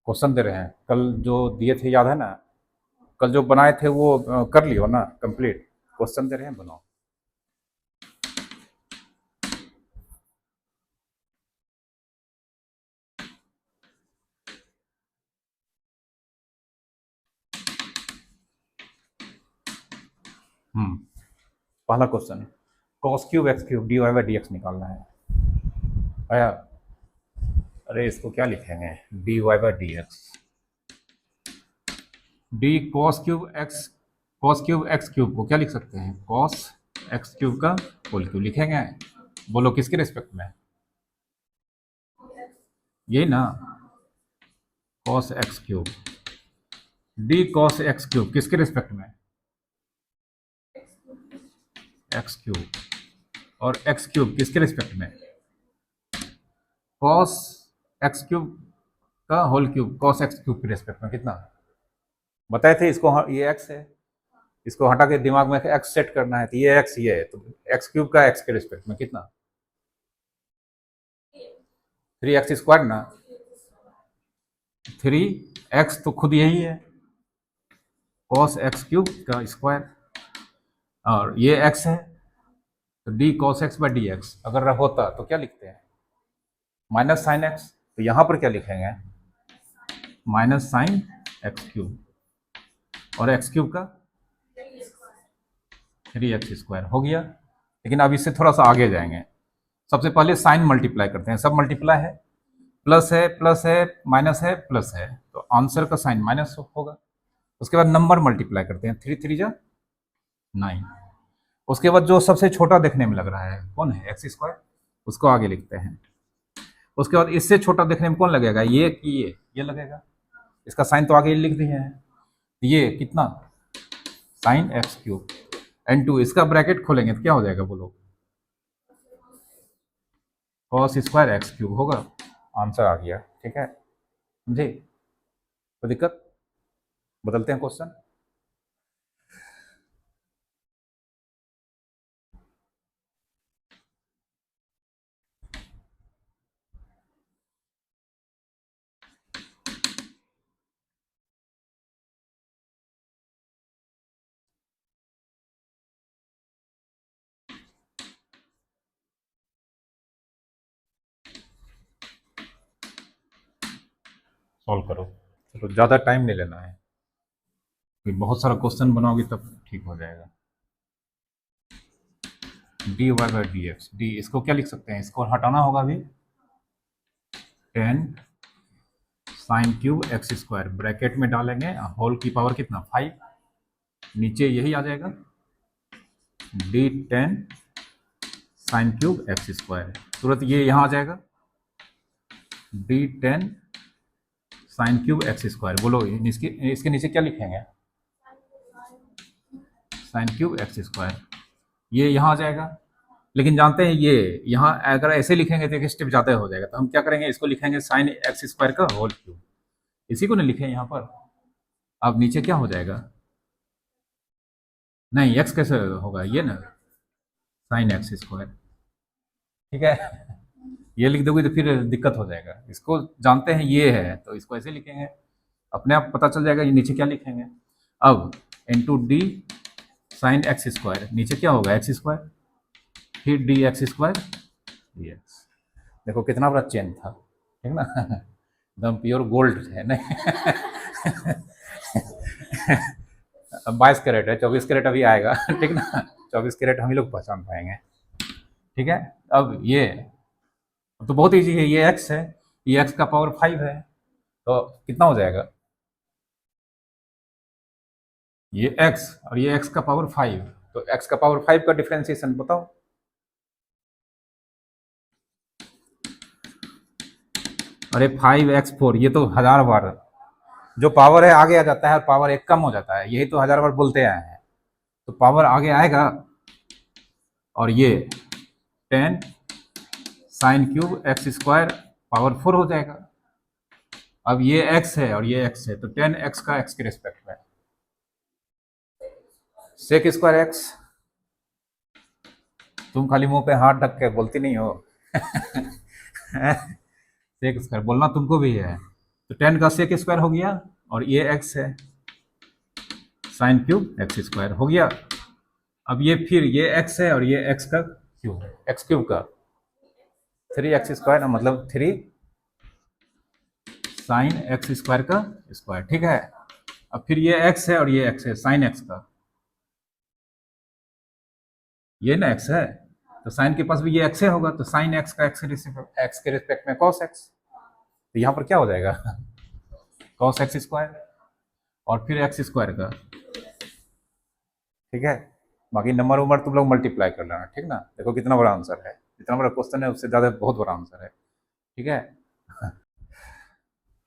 Question दे रहे हैं, कल जो दिए थे याद है ना? कल जो बनाए थे वो कर लियो ना कंप्लीट। क्वेश्चन दे रहे हैं, बनाओ। पहला question, cos cube x cube d y by d x निकालना है। आया? अरे इसको क्या लिखेंगे? D y by d x, d cos cube x cube को क्या लिख सकते हैं? कॉस एक्स क्यूब का होल क्यूब लिखेंगे। बोलो किसके रिस्पेक्ट में? यही ना, cos x cube, d cos x cube किसके रिस्पेक्ट में? X cube. और एक्स क्यूब किसके रिस्पेक्ट में? कॉस एक्स क्यूब का whole cube cos x cube के रिस्पेक्ट में। कितना बताए थे इसको? ये एक्स है, इसको हटा के दिमाग में एक्स सेट करना है, तो ये एक्स ये है, तो एक्स क्यूब का एक्स के रिस्पेक्ट में कितना? 3x² ना। 3x तो खुद यही है, कॉस एक्स क्यूब का स्क्वायर, और ये x है, तो D cos x by d x अगर होता तो क्या लिखते हैं? Minus sine x. तो यहां पर क्या लिखेंगे? माइनस साइन एक्स क्यूब, और एक्स क्यूब का 3x² हो गया। लेकिन अब इससे थोड़ा सा आगे जाएंगे। सबसे पहले साइन मल्टीप्लाई करते हैं, सब मल्टीप्लाई है, प्लस है माइनस है प्लस है, तो आंसर का साइन माइनस होगा। उसके बाद नंबर मल्टीप्लाई करते हैं, 3 3 जा 9। उसके बाद जो सबसे छोटा देखने में लग रहा है कौन है? x², उसको आगे लिखते हैं। उसके बाद इससे छोटा देखने में कौन लगेगा? ये कि ये लगेगा। इसका साइन तो आगे लिख दिए हैं, ये कितना? Sign x cube n2। इसका ब्रैकेट खोलेंगे तो क्या हो जाएगा बोलो? कॉस स्क्वायर एक्स क्यूब होगा। आंसर आ गया। ठीक है, समझे? कोई दिक्कत? बदलते हैं क्वेश्चन। सॉल्व करो। चलो ज़्यादा टाइम नहीं लेना है, फिर बहुत सारा क्वेश्चन बनाओगे तब ठीक हो जाएगा। D y by d x, d इसको क्या लिख सकते हैं? इसको हटाना होगा अभी। 10 साइन क्यूब x² ब्रैकेट में डालेंगे, होल की पावर कितना? 5। नीचे यही आ जाएगा, d10 साइन क्यूब x², तुरंत ये यहाँ आ जाएगा, d10 साइन क्यूब x²। बोलो इसके नीचे क्या लिखेंगे? Sine cube x²। ये यहाँ आ जाएगा। लेकिन जानते हैं ये यहाँ अगर ऐसे लिखेंगे तो एक स्टेप ज़्यादा हो जाएगा, तो हम क्या करेंगे? इसको लिखेंगे साइन x² का होल क्यूब। इसी को ना लिखे यहाँ पर। अब नीचे क्या हो जाएगा? नहीं, x कैसे होगा? ये ना साइन x²। ठीक है, ये लिख दोगे तो फिर दिक्कत हो जाएगा। इसको जानते हैं ये है तो इसको ऐसे लिखेंगे, अपने आप पता चल जाएगा ये नीचे क्या लिखेंगे। अब इंटू डी साइन x², नीचे क्या होगा? x², फिर dx² dx। देखो कितना बड़ा चेन था, ठीक ना? एकदम प्योर गोल्ड है नहीं? 22 कैरेट है, 24 कैरेट अभी आएगा। ठीक ना? 24 कैरेट हम ही लोग पहचान पाएंगे। ठीक है, अब ये तो बहुत ईजी है, ये x है, ये x का पावर 5 है, तो कितना हो जाएगा? ये x और ये x का पावर 5, तो x का पावर 5 का डिफ्रेंसिएशन बताओ। अरे 5x4, ये तो 1000 बार जो पावर है आगे आ जाता है और पावर एक कम हो जाता है, यही तो 1000 बार बोलते आए हैं। तो पावर आगे आएगा, और ये 10 साइन क्यूब x² पावर 4 हो जाएगा। अब ये x है और ये x है, तो 10x का x के रिस्पेक्ट में sec² x। तुम खाली मुंह पे हाथ ढक के बोलती नहीं हो। sec² बोलना तुमको भी है, तो 10 का सेक स्क्वायर हो गया, और ये एक्स है, साइन क्यूब एक्स स्क्वायर हो गया। अब ये फिर ये एक्स है और ये एक्स का क्यूब है, एक्स क्यूब का 3x स्क्वायर, मतलब 3 साइन एक्स स्क्वायर का स्क्वायर, ठीक है। अब फिर ये x है और ये x है, साइन x का, ये ना x है, तो साइन के पास भी ये x है होगा, तो साइन x का x के रिस्पेक्ट में cos x, तो यहाँ पर क्या हो जाएगा cos x स्क्वायर, और फिर x स्क्वायर का, ठीक है। बाकी नंबर उम्र तुम लोग मल्टीप्लाई कर लेना, ठीक ना। देखो कितना बड़ा आंसर है, जितना बड़ा क्वेश्चन है उससे ज़्यादा बहुत बड़ा आंसर है, ठीक है।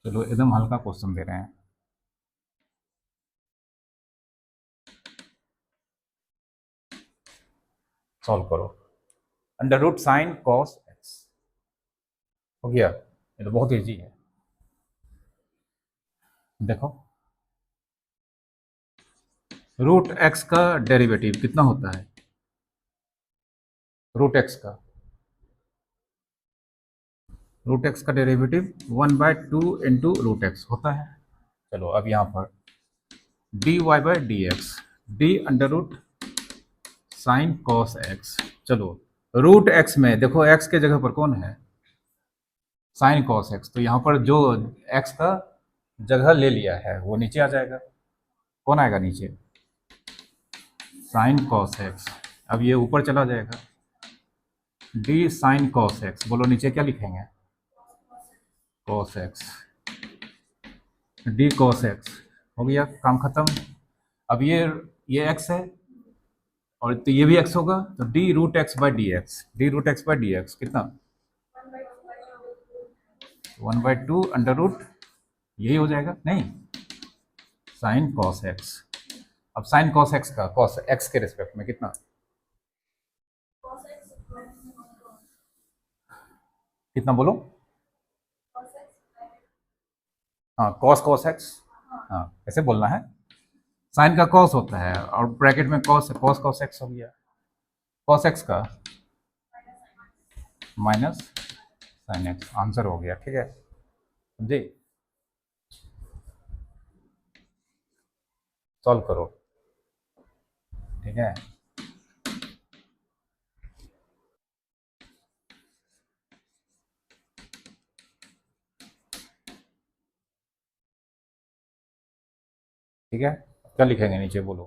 चलो एकदम हल्का क्वेश्चन दे रहे हैं। सॉल्व करो। Under root sine cos x हो गया, ये तो बहुत ईजी है। देखो रूट एक्स का डेरिवेटिव कितना होता है, रूट एक्स का डेरिवेटिव 1/2 इंटू रूट एक्स होता है। चलो अब यहाँ पर d y by d x, d under root sine cos x. चलो रूट एक्स में देखो एक्स के जगह पर कौन है, साइन कॉस एक्स, तो यहाँ पर जो एक्स का जगह ले लिया है वो नीचे आ जाएगा। कौन आएगा नीचे, साइन कॉस एक्स। अब ये ऊपर चला जाएगा, डी साइन कॉस एक्स, बोलो नीचे क्या लिखेंगे, cos x, d cos x हो गया, काम खत्म। अब ये एक्स है और तो ये भी एक्स होगा, तो d root x by d x, d root x by d x कितना 1/2 अंडर रूट, यही हो जाएगा नहीं, साइन कॉस एक्स। अब साइन कॉस एक्स का कॉस एक्स के रिस्पेक्ट में कितना, कितना बोलो, हाँ कॉस कॉस एक्स, हाँ ऐसे बोलना है। साइन का कॉस होता है और ब्रैकेट में कॉस, कॉस कॉस एक्स हो गया, कॉस एक्स का माइनस साइन एक्स, आंसर हो गया, ठीक है जी। सॉल्व करो, ठीक है। ठीक है, क्या लिखेंगे नीचे बोलो,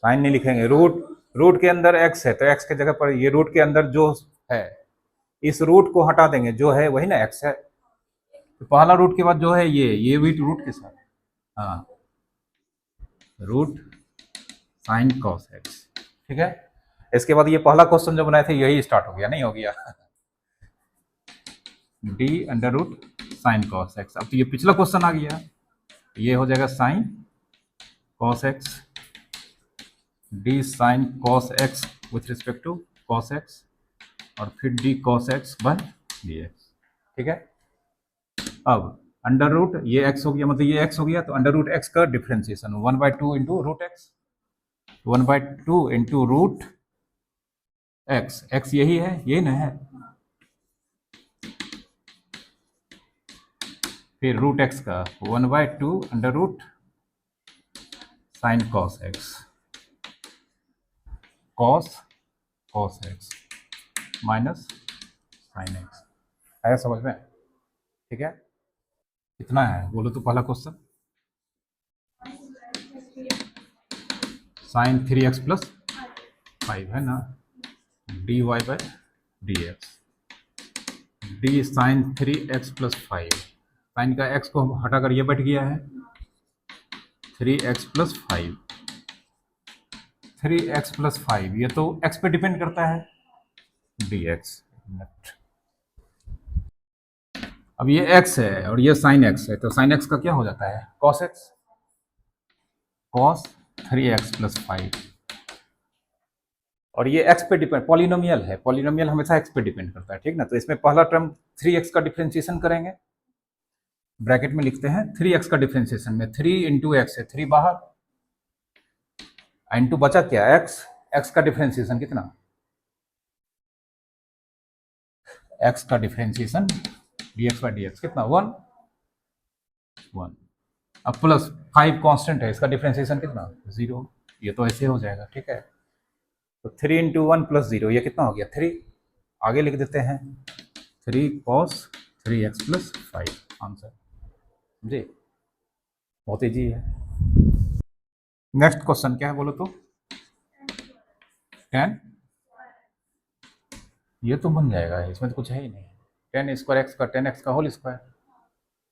साइन नहीं लिखेंगे, रूट, रूट के अंदर एक्स है तो एक्स के जगह पर ये रूट के अंदर जो है, इस रूट को हटा देंगे, जो है वही ना एक्स है, तो पहला रूट के बाद जो है ये भी रूट के साथ, हाँ रूट साइन कॉस एक्स, ठीक है। इसके बाद ये पहला क्वेश्चन जो बनाए थे यही स्टार्ट हो गया, नहीं हो गया, d under root sine cos x. अब तो ये पिछला क्वेश्चन आ गया, ये हो जाएगा sine cos x, d sine cos x with respect to cos x, और फिर d cos x by d x, ठीक है। अब अंडर रूट ये एक्स हो गया, मतलब ये एक्स हो गया, तो अंडर रूट एक्स का differentiation 1/2 into root x, 1/2 into root x, x यही है, यही ना है, फिर रूट एक्स का 1/2 under root sine cos x, cos cos x minus sine x, आया समझ में, ठीक है। कितना है बोलो तो पहला क्वेश्चन, साइन 3x प्लस 5 है ना, d y by d x, d sine 3x plus 5, sine का x को हटाकर ये बैठ गया है 3x प्लस 5, 3x प्लस 5 ये तो x पे डिपेंड करता है, dx। अब ये x है और ये साइन x है, तो साइन x का क्या हो जाता है cos x, cos 3x plus 5, और ये x पे डिपेंड, पॉलिनोमियल है, पॉलिनोमियल हमेशा x पे डिपेंड करता है, ठीक ना। तो इसमें पहला टर्म 3x का डिफ्रेंशिएशन करेंगे, ब्रैकेट में लिखते हैं 3x का डिफ्रेंशिएशन में 3 इंटू एक्स है, 3 बाहर, इंटू बचा क्या x, x का डिफ्रेंशिएशन कितना एक्स का डिफरेंशिएशन dx बाई dx कितना 1 1। अब प्लस 5 कांस्टेंट है, इसका डिफरेंशिएशन कितना 0। ये तो ऐसे हो जाएगा, ठीक है। तो 3 इंटू 1 प्लस 0 ये कितना हो गया 3। आगे लिख देते हैं 3 cos 3x प्लस 5 आंसर। समझे, बहुत ईजी है। नेक्स्ट क्वेश्चन क्या है बोलो तो 10, ये तो बन जाएगा, इसमें तो कुछ है ही नहीं। 10 स्क्वायर एक्स का 10x का होल स्क्वायर,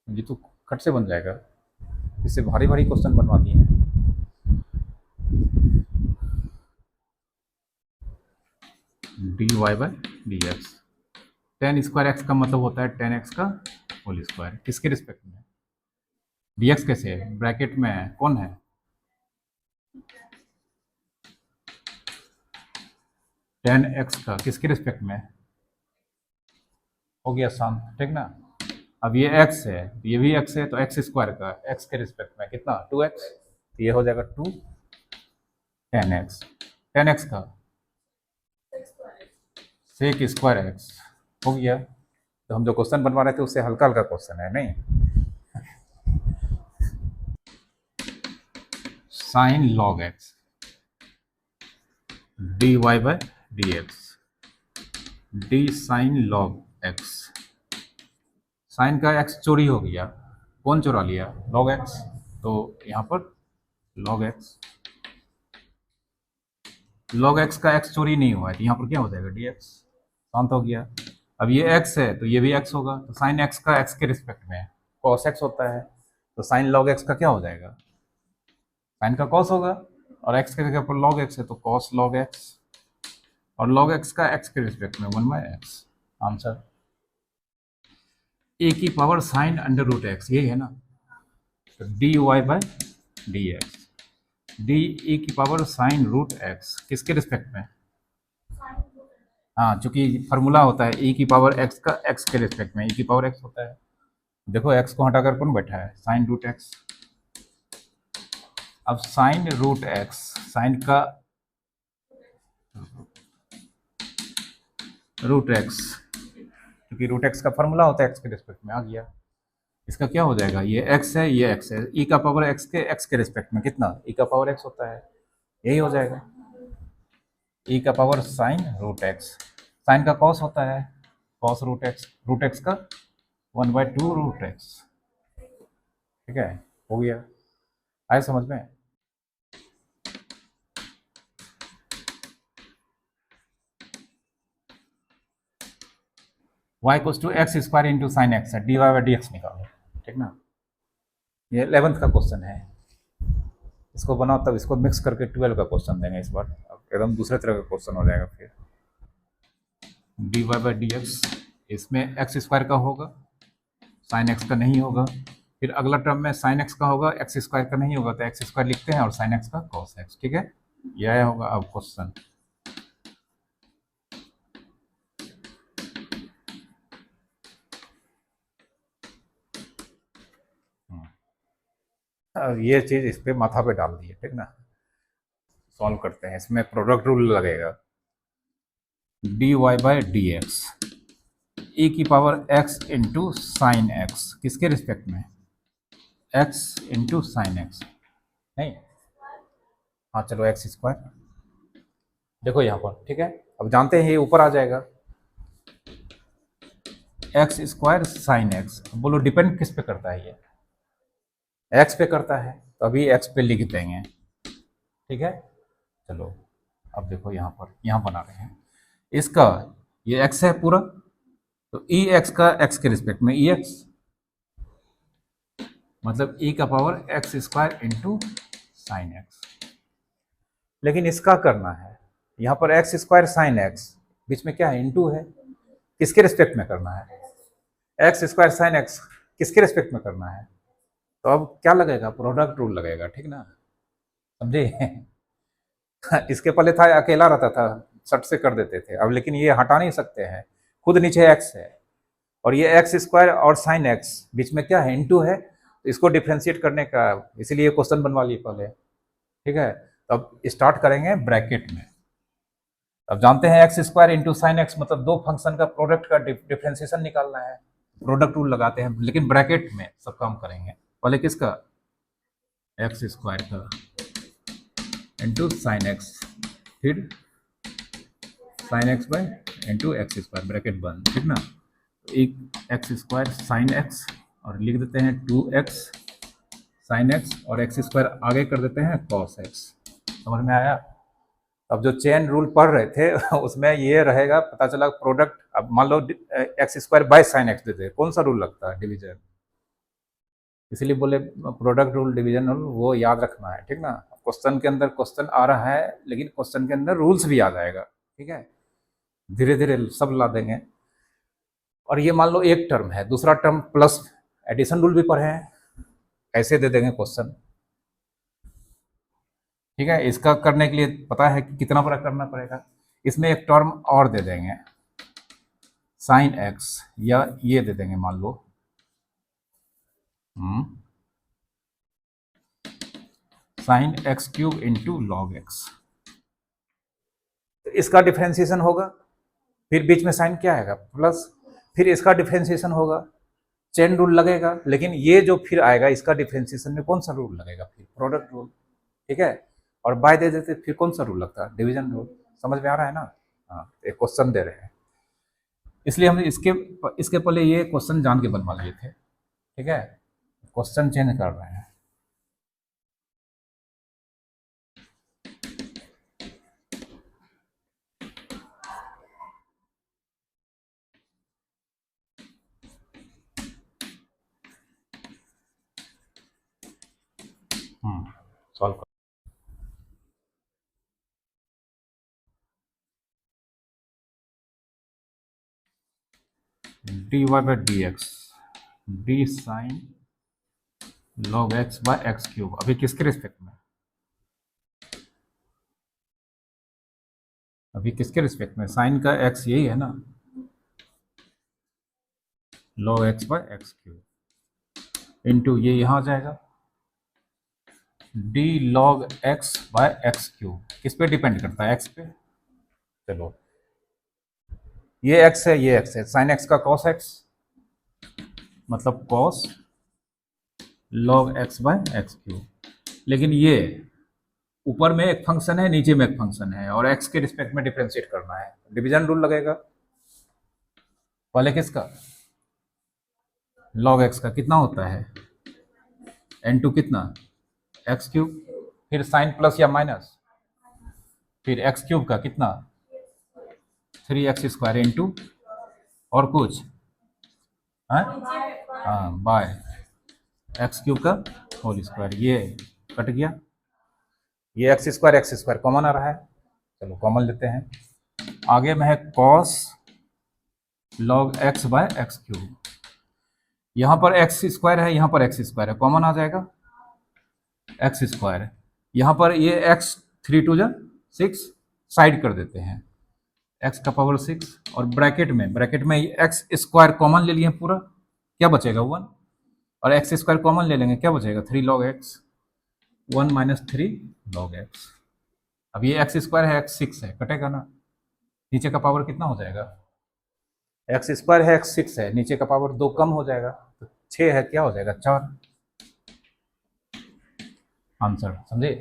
ये तो खट से बन जाएगा। इससे भारी भारी क्वेश्चन बनवा दिए हैं। dy by d x, 10 square x का मतलब होता है 10x का होल स्क्वायर, किसके रिस्पेक्ट में। dx कैसे है, ब्रैकेट में है, कौन है 10x का किसके रिस्पेक्ट में, हो गया शांत, ठीक ना। अब ये x है, ये भी x है, तो x स्क्वायर का x के रिस्पेक्ट में कितना 2x, तो ये हो जाएगा 2 10x, 10x का सेक स्क्वायर x हो गया। तो हम जो क्वेश्चन बनवा रहे थे उससे हल्का हल्का क्वेश्चन है नहीं। Sine log x dy by d x, d sine log x, sine का x चोरी हो गया, कौन चुरा लिया log x, तो यहाँ पर log x, log x का x चोरी नहीं हुआ है, तो यहाँ पर क्या हो जाएगा dx, शांत हो गया। अब ये x है तो ये भी x होगा, तो साइन x का x के रिस्पेक्ट में cos x होता है, तो साइन log x का क्या हो जाएगा, साइन का cos होगा, और x के जगह पर log x है तो cos log x, और log x का x के रिस्पेक्ट में 1 बाई एक्स आंसर। ए की power sine under root x, ये है ना, तो d y by d x, d a की पावर साइन रूट एक्स किसके रिस्पेक्ट में, हाँ चूंकि फार्मूला होता है ए की पावर एक्स का एक्स के रिस्पेक्ट में, ए की पावर एक्स होता है। देखो एक्स को हटाकर कौन बैठा है साइन रूट एक्स, अब साइन रूट एक्स, साइन का रूट एक्स, क्योंकि रूट एक्स का फार्मूला होता है एक्स के रिस्पेक्ट में, आ गया। इसका क्या हो जाएगा, ये x है ये x है, e का पावर x के रिस्पेक्ट में कितना e का पावर x होता है, यही हो जाएगा e का power sine root x, sine का cos होता है cos रूट x का 1/2 रूट x, ठीक है, हो गया, आए समझ में। y equals to x square into sine x है, d y by d x निकालो, ठीक ना। ये 11th का क्वेश्चन है, इसको बनाओ तब इसको मिक्स करके 12 का क्वेश्चन देंगे इस बार, अब एकदम दूसरे तरह का क्वेश्चन हो जाएगा। फिर d y by d x, इसमें एक्स स्क्वायर का होगा, साइन एक्स का नहीं होगा, फिर अगला टर्म में साइन एक्स का होगा, एक्स स्क्वायर का नहीं होगा, तो एक्स स्क्वायर लिखते हैं और साइन एक्स का कॉस एक्स, ठीक है, यह होगा अब क्वेश्चन। अब ये चीज इस पे माथा पे डाल दी है, ठीक ना। सॉल्व करते हैं, इसमें प्रोडक्ट रूल लगेगा, d y by d x, a की power x into sine x किसके रिस्पेक्ट में, एक्स इंटू साइन एक्स, नहीं, हाँ चलो एक्स स्क्वायर, देखो यहाँ पर, ठीक है, अब जानते हैं ये ऊपर आ जाएगा एक्स स्क्वायर साइन एक्स, बोलो डिपेंड किस पे करता है, ये एक्स पे करता है, तो अभी एक्स पे लिख देंगे, ठीक है। चलो अब देखो यहाँ पर, यहाँ बना रहे हैं इसका, ये एक्स है पूरा, तो ई एक्स का एक्स के रिस्पेक्ट में ई एक्स, मतलब ई का power x square into sine x, लेकिन इसका करना है यहाँ पर एक्स स्क्वायर साइन एक्स, बीच में क्या है इंटू है, किसके रिस्पेक्ट में करना है, एक्स स्क्वायर साइन एक्स किसके रिस्पेक्ट में करना है, तो अब क्या लगेगा प्रोडक्ट रूल लगेगा, ठीक ना, समझे। इसके पहले था अकेला रहता था, सट से कर देते थे, अब लेकिन ये हटा नहीं सकते हैं, खुद नीचे एक्स है और ये एक्स स्क्वायर और साइन एक्स बीच में क्या है इंटू है, तो इसको डिफ्रेंशिएट करने का, इसीलिए क्वेश्चन बनवा लिए पहले, ठीक है। तो अब स्टार्ट करेंगे ब्रैकेट में, अब जानते हैं x square into sine x मतलब दो फंक्शन का प्रोडक्ट का डिफ्रेंसिएशन निकालना है, प्रोडक्ट रूल लगाते हैं, लेकिन ब्रैकेट में सब काम करेंगे। पहले किसका, एक्स स्क्वायर का इंटू साइन एक्स, फिर sine x bye into x square bracket बंद, ठीक ना। एक एक्स स्क्वायर साइन एक्स और लिख देते हैं 2x साइन एक्स और एक्स स्क्वायर आगे कर देते हैं कॉस एक्स। समझ में आया। अब जो चेन रूल पढ़ रहे थे उसमें ये रहेगा, पता चला प्रोडक्ट, अब मान लो x square by sine x देते हैं, कौन सा रूल लगता है, डिवीजन। इसलिए बोले प्रोडक्ट रूल डिवीजन रूल वो याद रखना है, ठीक ना। क्वेश्चन के अंदर क्वेश्चन आ रहा है लेकिन क्वेश्चन के अंदर रूल्स भी आ जाएगा, ठीक है, धीरे धीरे सब ला देंगे। और ये मान लो एक टर्म है, दूसरा टर्म प्लस एडिशन रूल भी पढ़े हैं, ऐसे दे देंगे क्वेश्चन, ठीक है। इसका करने के लिए पता है कि कितना बड़ा करना पड़ेगा, इसमें एक टर्म और दे देंगे साइन एक्स, या ये दे देंगे मान लो sine x cube into log x, तो इसका डिफ्रेंसिएशन होगा, फिर बीच में साइन क्या आएगा प्लस, फिर इसका डिफ्रेंसिएशन होगा, चेन रूल लगेगा, लेकिन ये जो फिर आएगा इसका डिफ्रेंसिएशन में कौन सा रूल लगेगा, फिर प्रोडक्ट रूल, ठीक है। और बाय दे देते फिर कौन सा रूल लगता है, डिवीजन रूल। समझ में आ रहा है ना। हाँ, एक क्वेश्चन दे रहे हैं, इसलिए हम इसके पहले ये क्वेश्चन जान के बनवा लिए थे, ठीक है। क्वेश्चन चेंज कर रहे हैं। सॉल्व कर, d y by d x d sine log x by x cube, अभी किसके रिस्पेक्ट में, अभी किसके रिस्पेक्ट में, साइन का एक्स यही है ना, log x by x cube into ये यहाँ आ जाएगा d log x by x cube, किस पे डिपेंड करता है, एक्स पे। चलो ये एक्स है, ये एक्स है, साइन एक्स का कॉस एक्स मतलब cos log x by x cube, लेकिन ये ऊपर में एक फंक्शन है नीचे में एक फंक्शन है और एक्स के रिस्पेक्ट में डिफरेंशिएट करना है, डिवीजन रूल लगेगा। पहले किसका, लॉग एक्स का कितना होता है n2 कितना एक्स क्यूब, फिर साइन प्लस या माइनस, फिर एक्स क्यूब का कितना 3x स्क्वायर इंटू और कुछ, हाँ बाय एक्स क्यूब का होल स्क्वायर, ये कट गया, ये एक्स स्क्वायर कॉमन आ रहा है, चलो कॉमन लेते हैं। आगे में है cos log x by x cube, यहाँ पर एक्स स्क्वायर है, यहाँ पर एक्स स्क्वायर है, कॉमन आ जाएगा एक्स स्क्वायर, यहाँ पर ये एक्स 3 2 6 साइड कर देते हैं, एक्स का पावर 6 और ब्रैकेट में एक्स स्क्वायर कॉमन ले लिए पूरा, क्या बचेगा 1, और एक्स स्क्वायर कॉमन ले लेंगे, क्या बचेगा 3 log x, 1 minus 3 log x. अब ये एक्स स्क्वायर है, एक्स 6 है, कटेगा ना, नीचे का पावर कितना हो जाएगा, एक्स स्क्वायर है एक्स 6 है, नीचे का पावर 2 कम हो जाएगा, तो 6 है, क्या हो जाएगा 4, आंसर। समझे,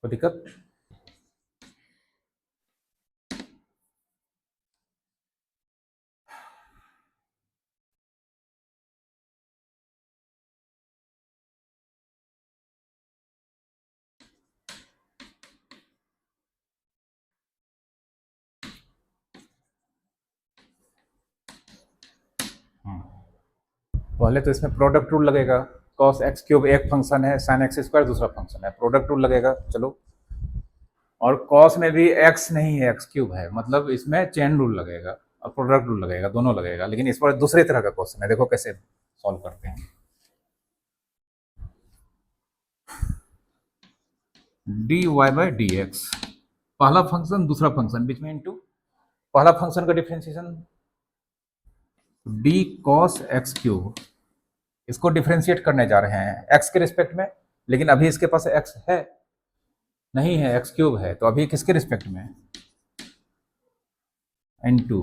कोई दिक्कत। पहले तो इसमें प्रोडक्ट रूल लगेगा, कॉस एक्स क्यूब एक फंक्शन है, साइन एक्स स्क्वायर दूसरा फंक्शन है, प्रोडक्ट रूल लगेगा, चलो। और कॉस में भी एक्स नहीं है एक्स क्यूब है, मतलब इसमें चेन रूल लगेगा और प्रोडक्ट रूल लगेगा, दोनों लगेगा, लेकिन इस पर दूसरे तरह का क्वेश्चन है, देखो कैसे सॉल्व करते हैं। D y by d x, पहला फंक्शन दूसरा फंक्शन बीच में इंटू, पहला फंक्शन का differentiation d cos x cube, इसको डिफ्रेंशिएट करने जा रहे हैं एक्स के रिस्पेक्ट में, लेकिन अभी इसके पास एक्स है नहीं है, एक्स क्यूब है, तो अभी किसके रिस्पेक्ट में into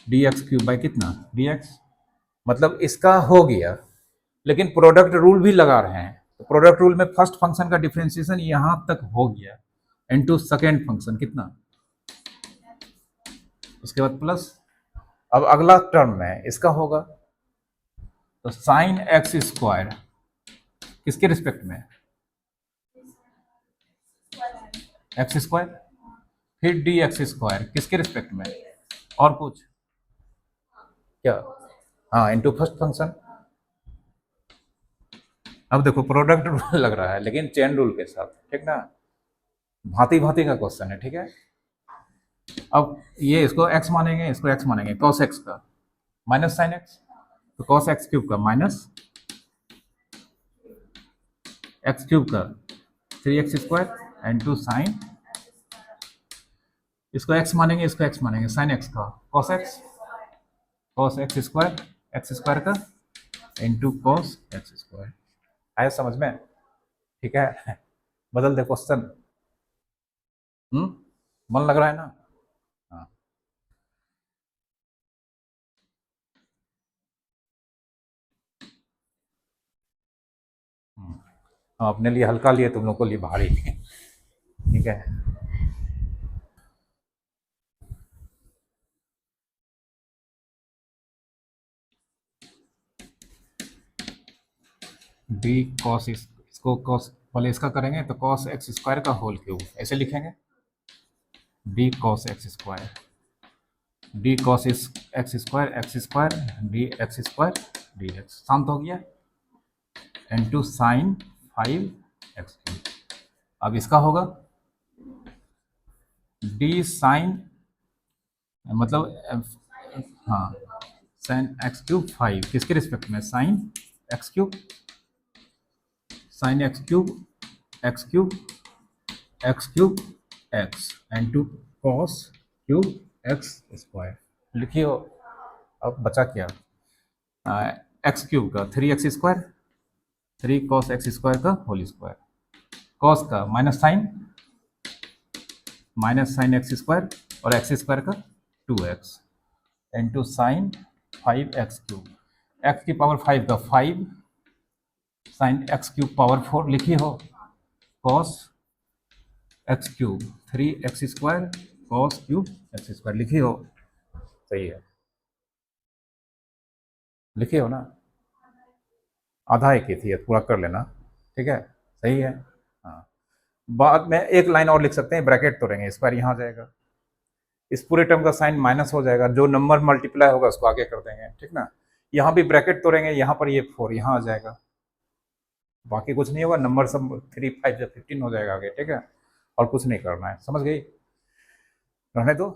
D x cube by कितना डी एक्स, मतलब इसका हो गया, लेकिन प्रोडक्ट रूल भी लगा रहे हैं, तो प्रोडक्ट रूल में फर्स्ट फंक्शन का डिफरेंशिएशन यहां तक हो गया इनटू सेकेंड फंक्शन कितना, उसके बाद प्लस। अब अगला टर्म में इसका होगा, तो साइन एक्स स्क्वायर किसके रिस्पेक्ट में, एक्स स्क्वायर, फिर डी एक्स स्क्वायर किसके रिस्पेक्ट में, और कुछ क्या, हाँ इनटू फर्स्ट फंक्शन। अब देखो प्रोडक्ट रूल लग रहा है लेकिन चेन रूल के साथ, ठीक ना, भांति भांति का क्वेश्चन है, ठीक है। अब ये इसको x मानेंगे, इसको x मानेंगे, cos x का माइनस साइन x, तो cos x क्यूब का माइनस x क्यूब का 3x स्क्वायर इनटू साइन, इसको x मानेंगे, इसको x मानेंगे, साइन x का cos x स्क्वायर का इनटू cos x स्क्वायर। आया समझ में, ठीक है। बदल दे क्वेश्चन, मन लग रहा है ना, हाँ। हम अपने लिए हल्का लिए, तुम लोग को लिए भारी, ठीक है। डी कॉस, इसको कॉस पहले इसका करेंगे तो कॉस एक्स स्क्वायर का होल क्यूब ऐसे लिखेंगे, D cos x square, D cos x square D x square D x, शांत हो गया, इनटू साइन 5x क्यूब। अब इसका होगा डी साइन, मतलब हाँ साइन एक्स क्यूब 5 किसके रिस्पेक्ट में, sign x cube, sign x cube x cube x cube x into cos cube x square लिखिए। अब बचा क्या, एक्स क्यूब का 3x square, 3 cos x square का होल स्क्वायर, कॉस का माइनस साइन एक्स स्क्वायर और x square का 2x into sine 5x cube, x की पावर 5 का 5 साइन एक्स क्यूब पावर 4 लिखी हो, cos x cube 3x square cos cube x square लिखी हो, सही है, लिखी हो ना, आधा एक ही थी, पूरा कर लेना, ठीक है, सही है। हाँ, बाद में एक लाइन और लिख सकते हैं, ब्रैकेट तोड़ेंगे, स्क्वायर यहाँ आ जाएगा, इस पूरे टर्म का साइन माइनस हो जाएगा, जो नंबर मल्टीप्लाई होगा उसको आगे कर देंगे, ठीक ना। यहाँ भी ब्रैकेट तोड़ेंगे, यहाँ पर ये 4 यहाँ आ जाएगा, बाकी कुछ नहीं होगा, नंबर सब 3 5 15 हो जाएगा आगे, ठीक है, और कुछ नहीं करना है, समझ गई, रहने दो।